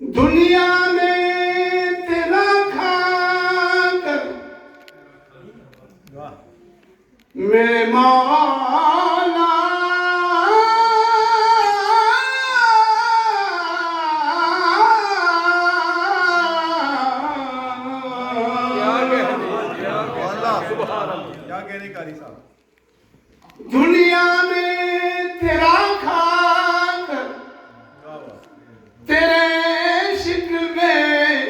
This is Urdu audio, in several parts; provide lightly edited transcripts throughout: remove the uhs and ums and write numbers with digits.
دنیا میں تیرا کھا کر میرے مولا دنیا میں تیرا کھا کر تیرے عشق میں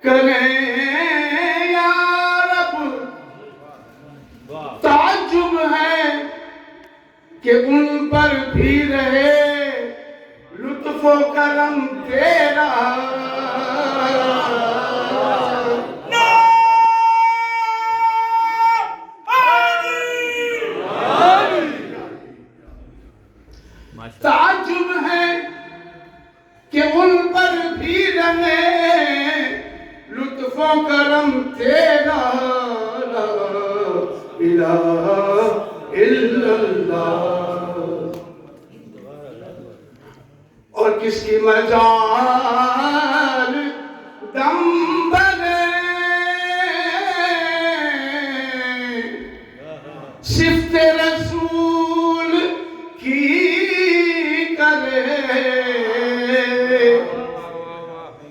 کریں یا رب تعجب ہے کہ ان پر بھی رہے لطف و کرم تیرا تعجب ہے کہ ان پر بھی رہے لطف و کرم تیرا لا الہ الا اللہ اور کس کی مجال دم بنے صفت رسول کی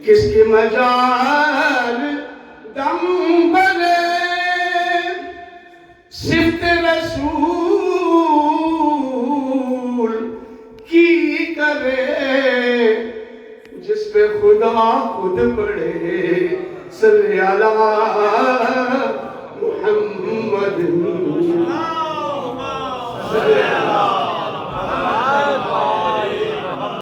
کس کی مجال دم بنے صفت رسول کی کرے جس پہ خدا خود پڑے صلی علی محمد صلی اللہ